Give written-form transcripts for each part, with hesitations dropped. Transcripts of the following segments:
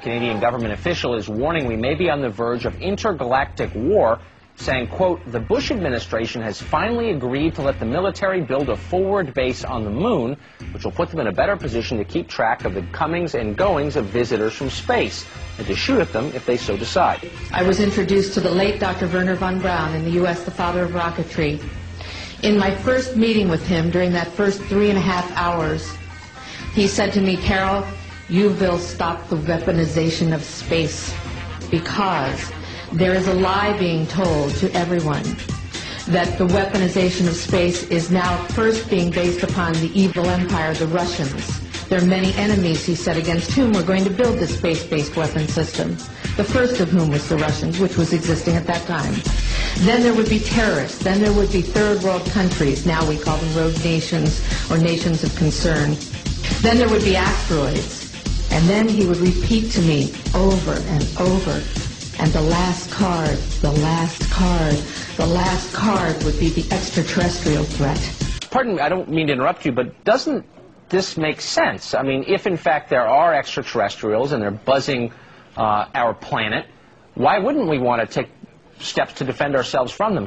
Canadian government official is warning we may be on the verge of intergalactic war, saying, quote, the Bush administration has finally agreed to let the military build a forward base on the moon, which will put them in a better position to keep track of the comings and goings of visitors from space, and to shoot at them if they so decide. I was introduced to the late Dr. Wernher von Braun in the U.S., the father of rocketry. In my first meeting with him, during that first 3.5 hours, he said to me, Carol, you will stop the weaponization of space, because there is a lie being told to everyone that the weaponization of space is now first being based upon the evil empire, the Russians. There are many enemies, he said, against whom we're going to build this space-based weapon system, the first of whom was the Russians, which was existing at that time. Then there would be terrorists. Then there would be third world countries. Now we call them rogue nations or nations of concern. Then there would be asteroids. And then he would repeat to me over and over, and the last card, the last card, the last card would be the extraterrestrial threat. Pardon me, I don't mean to interrupt you, but doesn't this make sense? I mean, if in fact there are extraterrestrials and they're buzzing our planet, why wouldn't we want to take steps to defend ourselves from them?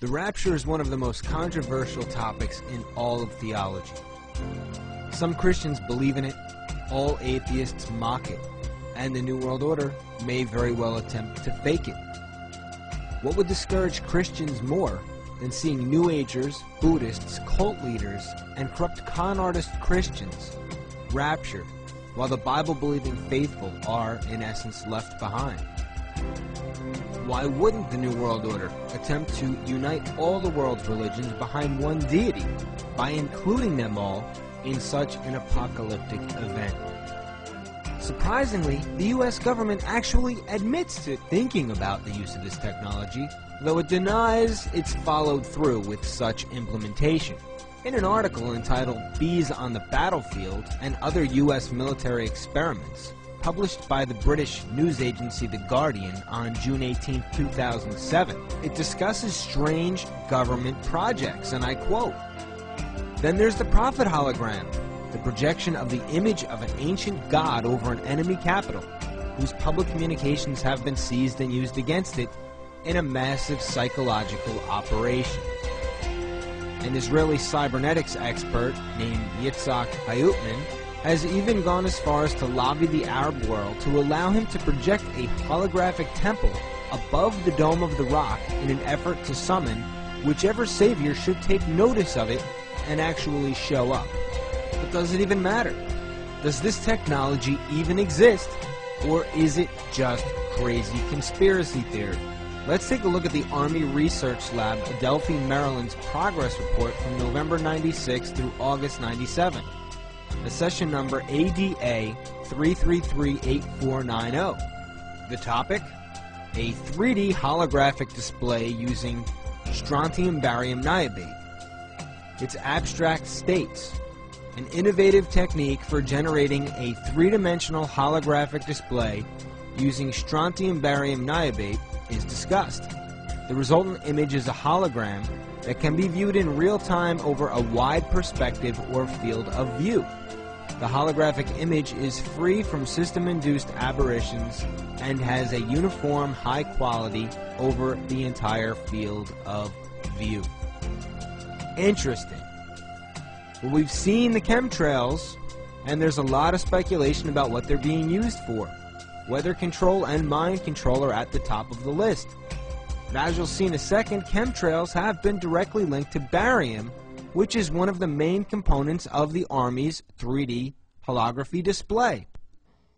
The rapture is one of the most controversial topics in all of theology. Some Christians believe in it, all atheists mock it, and the New World Order may very well attempt to fake it. What would discourage Christians more than seeing New Agers, Buddhists, cult leaders, and corrupt con artist Christians raptured, while the Bible-believing faithful are, in essence, left behind? Why wouldn't the New World Order attempt to unite all the world's religions behind one deity by including them all in such an apocalyptic event? Surprisingly, the U.S. government actually admits to thinking about the use of this technology, though it denies it's followed through with such implementation. In an article entitled Bees on the Battlefield and Other U.S. Military Experiments, published by the British news agency The Guardian on June 18, 2007, it discusses strange government projects, and I quote, "Then there's the prophet hologram, the projection of the image of an ancient god over an enemy capital, whose public communications have been seized and used against it in a massive psychological operation." An Israeli cybernetics expert named Yitzhak Hayutman has even gone as far as to lobby the Arab world to allow him to project a holographic temple above the Dome of the Rock in an effort to summon whichever savior should take notice of it and actually show up. But does it even matter? Does this technology even exist? Or is it just crazy conspiracy theory? Let's take a look at the Army Research Lab, Adelphi, Maryland's progress report from November 96 through August 97. The session number ADA 3338490. The topic? A 3D holographic display using strontium barium niobate. Its abstract states, an innovative technique for generating a three-dimensional holographic display using strontium barium niobate is discussed. The resultant image is a hologram that can be viewed in real time over a wide perspective or field of view. The holographic image is free from system-induced aberrations and has a uniform high quality over the entire field of view. Interesting. Well, we've seen the chemtrails, and there's a lot of speculation about what they're being used for. Weather control and mind control are at the top of the list. But as you'll see in a second, chemtrails have been directly linked to barium, which is one of the main components of the Army's 3D holography display.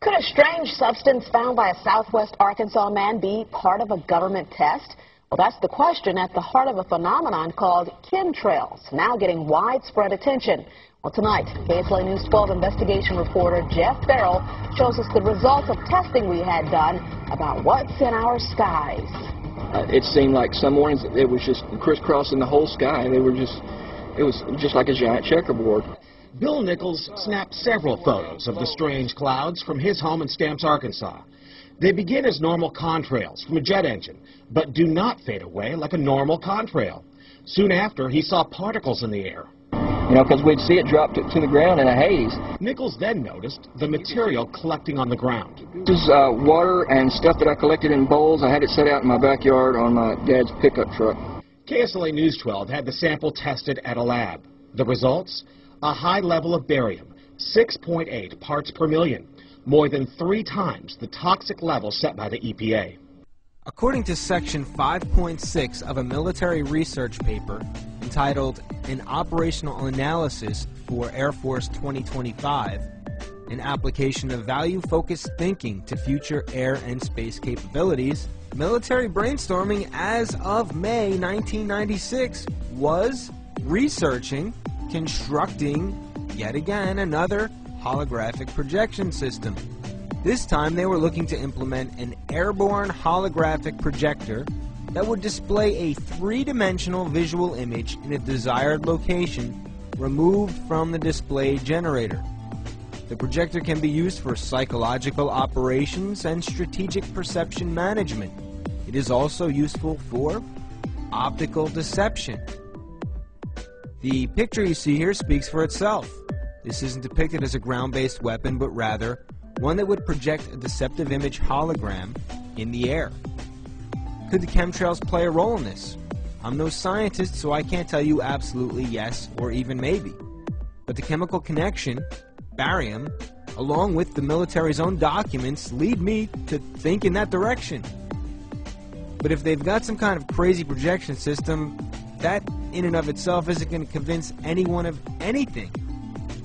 Could a strange substance found by a southwest Arkansas man be part of a government test? Well, that's the question at the heart of a phenomenon called chemtrails, now getting widespread attention. Well, tonight, KSLA News 12 investigation reporter Jeff Farrell shows us the results of testing we had done about what's in our skies. It seemed like some mornings it was just crisscrossing the whole sky. It was just like a giant checkerboard. Bill Nichols snapped several photos of the strange clouds from his home in Stamps, Arkansas. They begin as normal contrails from a jet engine, but do not fade away like a normal contrail. Soon after, he saw particles in the air. You know, because we'd see it drop to the ground in a haze. Nichols then noticed the material collecting on the ground. This is water and stuff that I collected in bowls. I had it set out in my backyard on my dad's pickup truck. KSLA News 12 had the sample tested at a lab. The results? A high level of barium, 6.8 parts per million, more than 3 times the toxic level set by the EPA. According to Section 5.6 of a military research paper entitled An Operational Analysis for Air Force 2025, an application of value-focused thinking to future air and space capabilities, military brainstorming as of May 1996 was researching, constructing, yet again, another holographic projection system. This time they were looking to implement an airborne holographic projector that would display a 3-dimensional visual image in a desired location removed from the display generator. The projector can be used for psychological operations and strategic perception management. It is also useful for optical deception. The picture you see here speaks for itself. This isn't depicted as a ground-based weapon, but rather one that would project a deceptive image hologram in the air. Could the chemtrails play a role in this? I'm no scientist, so I can't tell you absolutely yes or even maybe. But the chemical connection, barium, along with the military's own documents, lead me to think in that direction. But if they've got some kind of crazy projection system, that in and of itself isn't going to convince anyone of anything.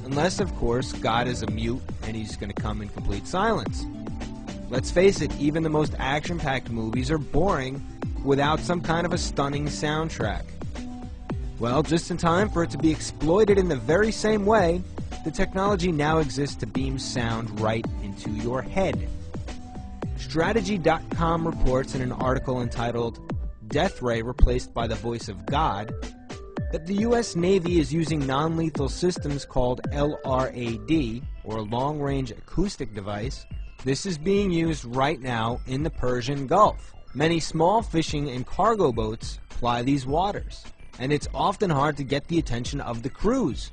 Unless, of course, God is a mute and he's going to come in complete silence. Let's face it, even the most action-packed movies are boring without some kind of a stunning soundtrack. Well, just in time for it to be exploited in the very same way, the technology now exists to beam sound right into your head. Strategy.com reports in an article entitled Death Ray Replaced by the Voice of God that the U.S. Navy is using non-lethal systems called LRAD, or Long Range Acoustic Device. This is being used right now in the Persian Gulf. Many small fishing and cargo boats ply these waters, and it's often hard to get the attention of the crews.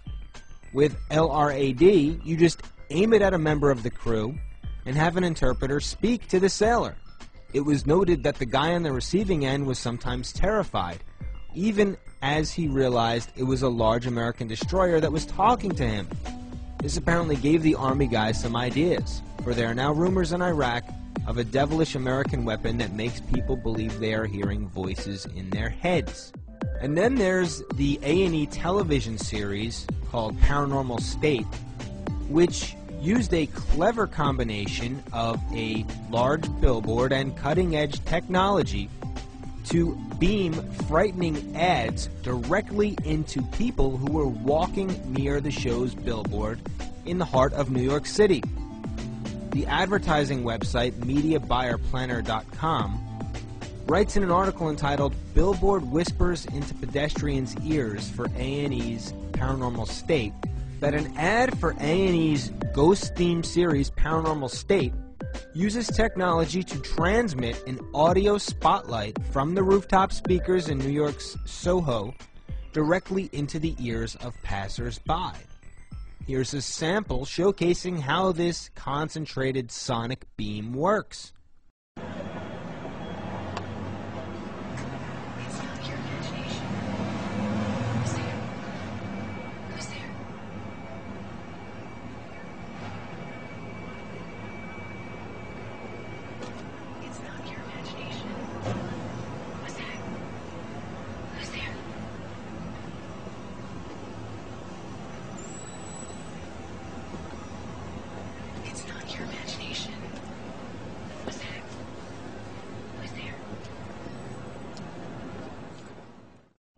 With LRAD, you just aim it at a member of the crew and have an interpreter speak to the sailor. It was noted that the guy on the receiving end was sometimes terrified, even as he realized it was a large American destroyer that was talking to him. This apparently gave the Army guys some ideas, for there are now rumors in Iraq of a devilish American weapon that makes people believe they are hearing voices in their heads. And then there's the A&E television series called Paranormal State, which used a clever combination of a large billboard and cutting-edge technology to beam frightening ads directly into people who were walking near the show's billboard in the heart of New York City. The advertising website MediaBuyerPlanner.com writes in an article entitled Billboard Whispers into Pedestrians' Ears for A&E's Paranormal State that an ad for A&E's ghost-themed series Paranormal State uses technology to transmit an audio spotlight from the rooftop speakers in New York's Soho directly into the ears of passers-by. Here's a sample showcasing how this concentrated sonic beam works.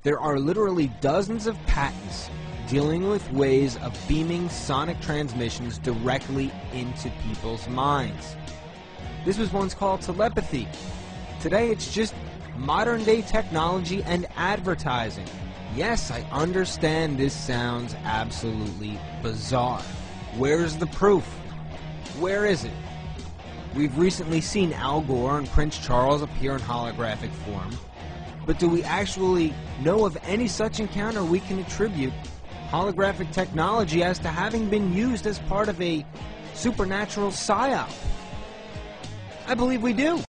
There are literally dozens of patents dealing with ways of beaming sonic transmissions directly into people's minds. This was once called telepathy. Today it's just modern-day technology and advertising. Yes, I understand this sounds absolutely bizarre. Where's the proof? Where is it? We've recently seen Al Gore and Prince Charles appear in holographic form. But do we actually know of any such encounter we can attribute holographic technology as to having been used as part of a supernatural psyop? I believe we do.